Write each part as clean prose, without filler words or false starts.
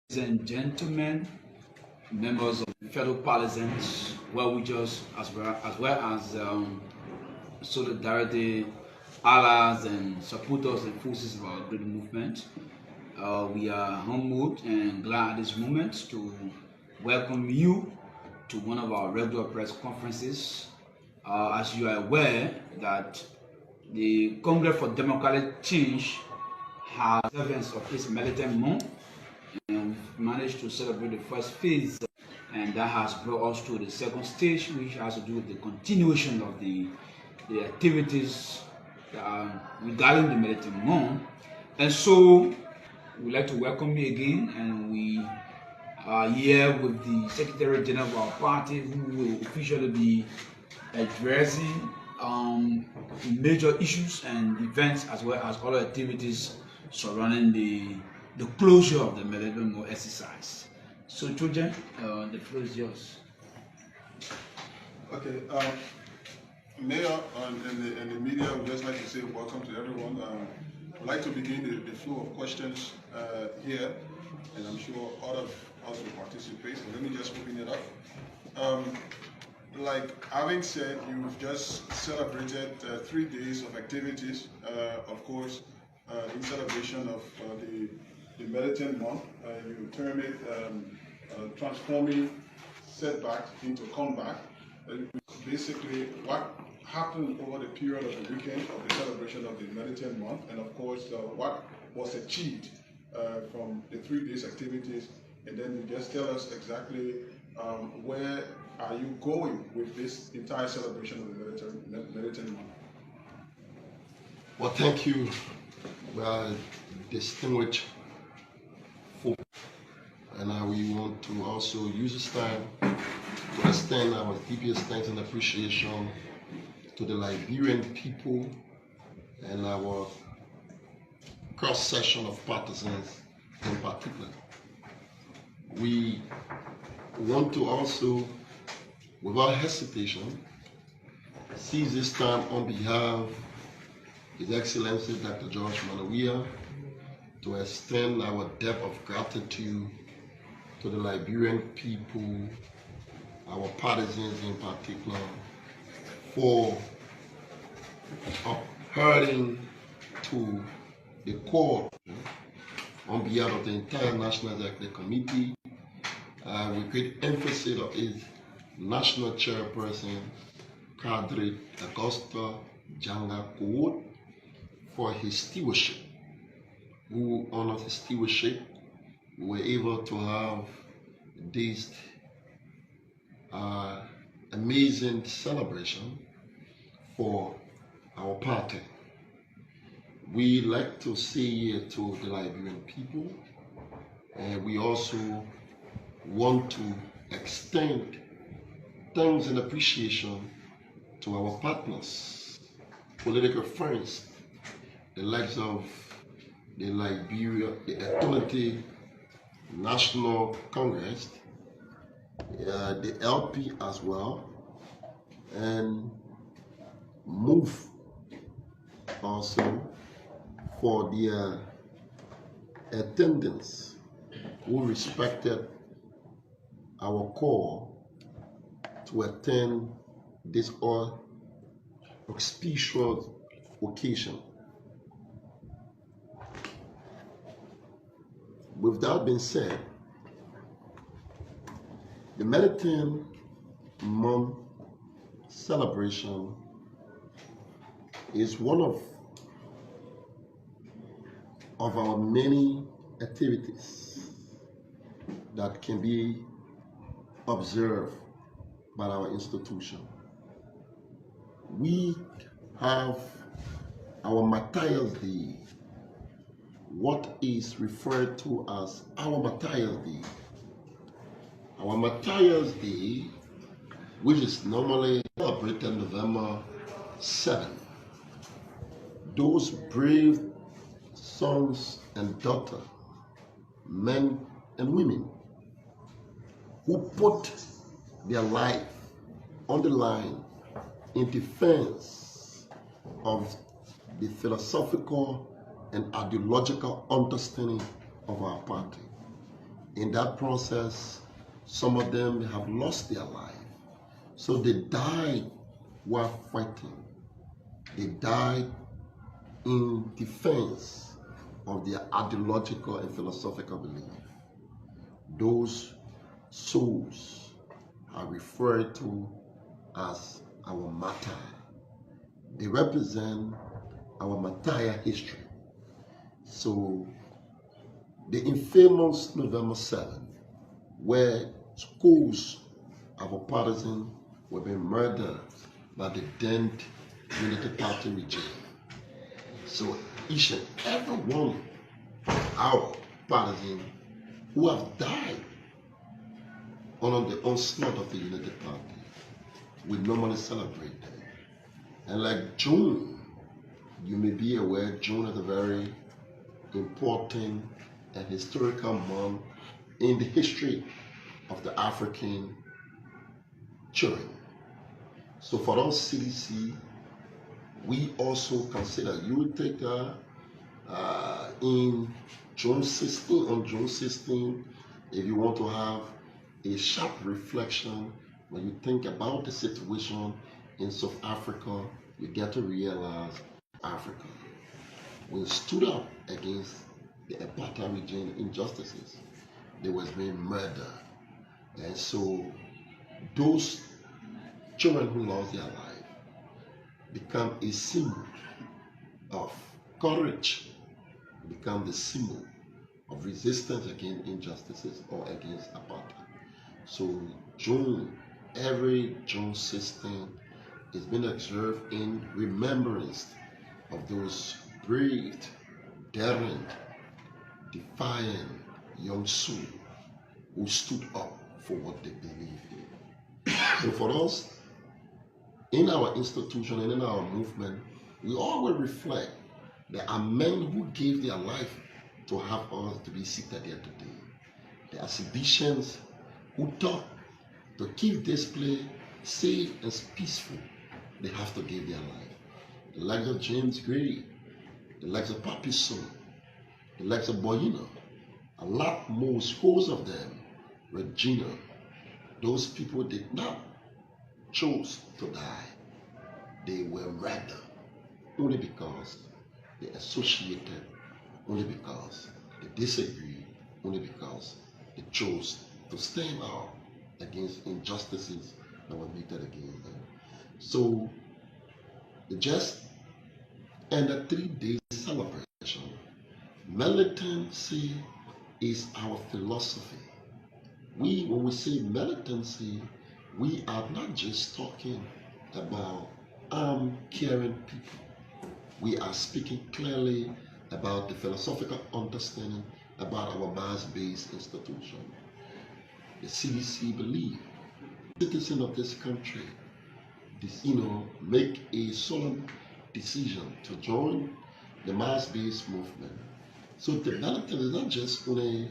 Ladies and gentlemen, members of the fellow partisans, well, we just as well as solidarity allies and supporters and forces of our great movement. We are humbled and glad at this moment to welcome you to one of our regular press conferences. As you are aware that the Congress for Democratic Change has observance of its militant month, and we've managed to celebrate the first phase, and that has brought us to the second stage, which has to do with the continuation of the activities regarding the militant month. And so we'd like to welcome you again, and we are here with the Secretary General of our party, who will officially be addressing major issues and events, as well as other activities surrounding the closure of the militant month exercise. So, Trojan, the floor is yours. Okay, Mayor and the media would just like to say welcome to everyone. I'd like to begin the flow of questions here, and I'm sure all of us will participate. So let me just open it up. Like having said, you've just celebrated 3 days of activities, of course, in celebration of the militant month. You term it transforming setback into comeback. Basically, what happened over the period of the weekend of the celebration of the militant month, and of course, what was achieved from the 3 days activities, and then you just tell us exactly where are you going with this entire celebration of the militant month. Well, thank you, distinguished folk, and we want to also use this time to extend our deepest thanks and appreciation to the Liberian people and our cross-section of partisans in particular. We want to also, without hesitation, seize this time on behalf of His Excellency Dr. George Manawia to extend our debt of gratitude to the Liberian people, our partisans in particular, for adhering to the call on behalf of the entire National Executive Committee, with great emphasis of its National Chairperson, Kadri Augusta Janga Kowod, for his stewardship. Who honors his stewardship, we were able to have this amazing celebration for our party. We like to say here to the Liberian people, and we also want to extend thanks and appreciation to our partners, political friends, the likes of the Authority National Congress, the LP as well, and MOVE also for their attendance, who respected our call to attend this auspicious occasion. With that being said, the militant month celebration is one of our many activities that can be observed by our institution. We have our Matthias Day, what is referred to as our Matthias Day. Our Matthias Day, which is normally celebrated November 7th. Those brave sons and daughters, men and women, who put their life on the line in defense of the philosophical and ideological understanding of our party. In that process, some of them have lost their life. So they died while fighting. They died in defense of their ideological and philosophical belief. Those souls are referred to as our martyr. They represent our martyr history. So the infamous November 7th, where schools of our partisans were being murdered by the then Unity Party regime. So each and every one of our partisans who have died under the onslaught of the Unity Party, we normally celebrate them. And like June, you may be aware, June is a very important and historical month in the history of the African children. So for us CDC, we also consider, you would take in June 16, on June 16, if you want to have a sharp reflection, when you think about the situation in South Africa, you get to realize Africa, we stood up against the apartheid regime injustices. There was being murder. And so those children who lost their life become a symbol of courage, become the symbol of resistance against injustices or against apartheid. So June, every June 16 is being observed in remembrance of those brave, daring, defiant young souls who stood up for what they believe in. So for us, in our institution and in our movement, we always reflect there are men who gave their life to have us to be seated here today. There are civilians who thought to keep this place safe and peaceful, they have to give their life. The likes of James Gray, the likes of Papi Son, the likes of Boyina, a lot more, scores of them, Regina, those people did not choose to die. They were murdered only because they associated, only because they disagreed, only because they chose to stand out against injustices that were meted against them. So just ended 3 days celebration. Militancy is our philosophy. When we say militancy, we are not just talking about caring people. We are speaking clearly about the philosophical understanding about our mass-based institution. The CDC believe citizens of this country, make a solemn decision to join the mass-based movement. So the militant is not just only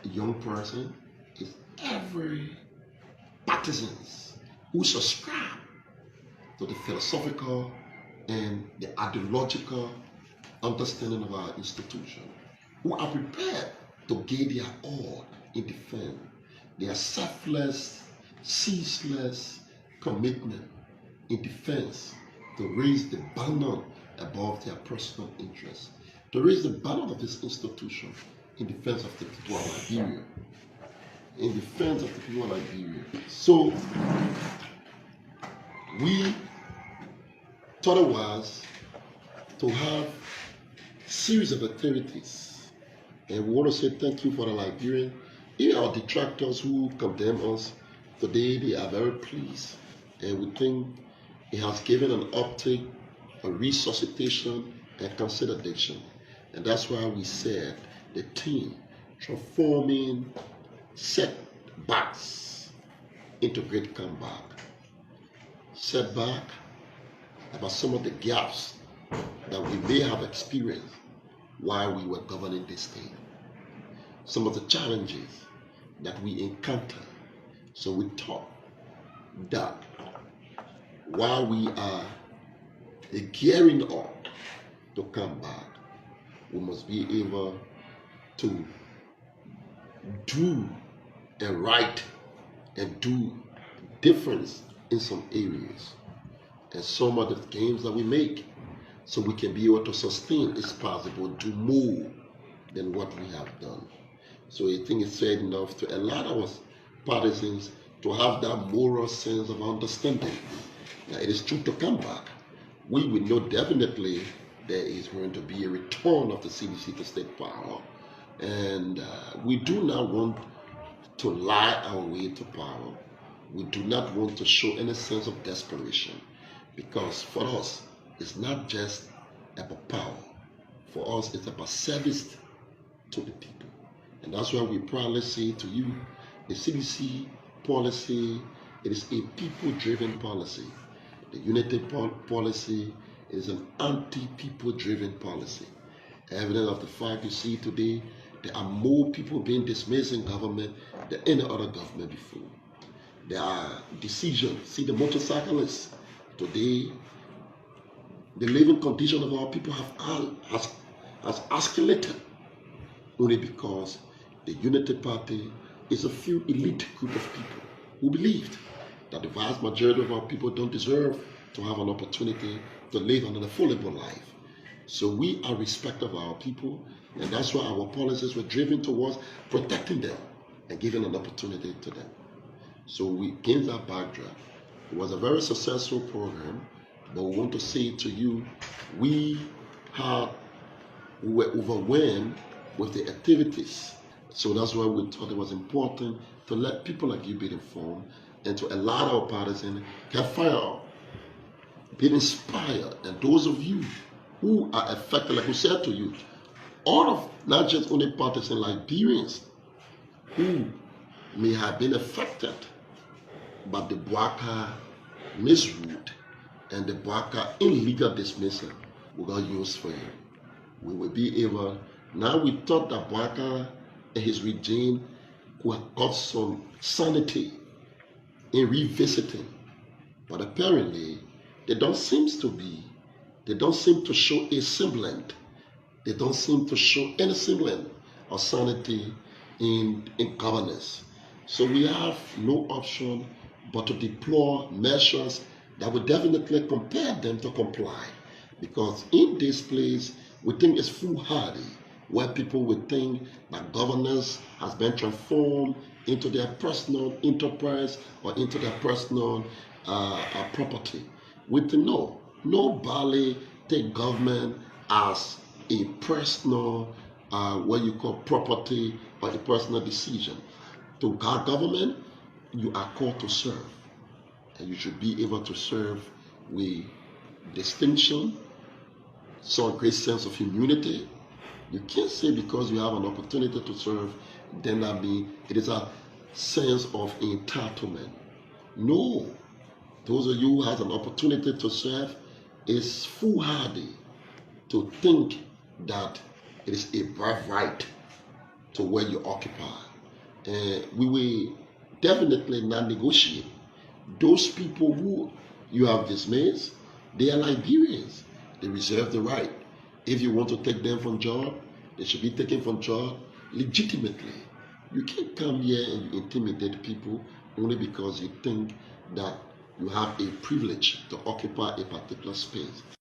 a young person, it's every partisans who subscribe to the philosophical and the ideological understanding of our institution, who are prepared to give their all in defense, their selfless, ceaseless commitment in defense to raise the banner above their personal interests, to raise the banner of this institution in defense of the people of Liberia, in defense of the people of Liberia. So we thought it was to have a series of activities, and we want to say thank you for the Liberian, even our detractors who condemn us today. They are very pleased, and we think it has given an uptake, a resuscitation, and consolidation. And that's why we said the theme, transforming setbacks into great comeback. Setback about some of the gaps that we may have experienced while we were governing this state. Some of the challenges that we encounter. So we thought that while we are gearing up to come back, we must be able to do and right and do difference in some areas. And some of the gains that we make, so we can be able to sustain, it's possible, do more than what we have done. So I think it's fair enough to allow our partisans to have that moral sense of understanding. Now, it is true to come back. We will know definitely there is going to be a return of the CDC to state power. And we do not want to lie our way to power. We do not want to show any sense of desperation, because for us, it's not just about power. For us, it's about service to the people. And that's why we proudly say to you, the CDC policy, it is a people-driven policy. The unity policy is an anti-people driven policy. Evidence of the fact you see today, there are more people being dismissed in government than any other government before. There are decisions. See the motorcyclists today, the living condition of our people has escalated only because the Unity Party is a few elite group of people who believed that the vast majority of our people don't deserve to have an opportunity to live an affordable life. So we are respectful of our people, and that's why our policies were driven towards protecting them and giving an opportunity to them. So we against that backdrop, it was a very successful program, but we want to say to you, we were overwhelmed with the activities. So that's why we thought it was important to let people like you be informed and to allow our partisans can find out, be inspired. And those of you who are affected, like we said to you, all of not just only partisans, Liberians who may have been affected by the Bwaka misrule and the Bwaka illegal dismissal, we're going to use for you. We will be able, now we thought that Bwaka and his regime could have got some sanity in revisiting, but apparently they don't seem to show a semblance. They don't seem to show any semblance of sanity in governance. So we have no option but to deploy measures that would definitely compel them to comply. Because in this place, we think it's foolhardy, where people would think that governance has been transformed into their personal enterprise or into their personal property. We think no, nobody take government as a personal, what you call property or a personal decision. To guard government, you are called to serve, and you should be able to serve with distinction, some great sense of humanity. You can't say because you have an opportunity to serve, then that means it is a sense of entitlement. No, those of you who have an opportunity to serve, it's foolhardy to think that it is a birthright to where you occupy. We will definitely not negotiate. Those people who you have dismissed, they are Liberians. They reserve the right. If you want to take them from job, they should be taken from job legitimately. You can't come here and intimidate people only because you think that you have a privilege to occupy a particular space.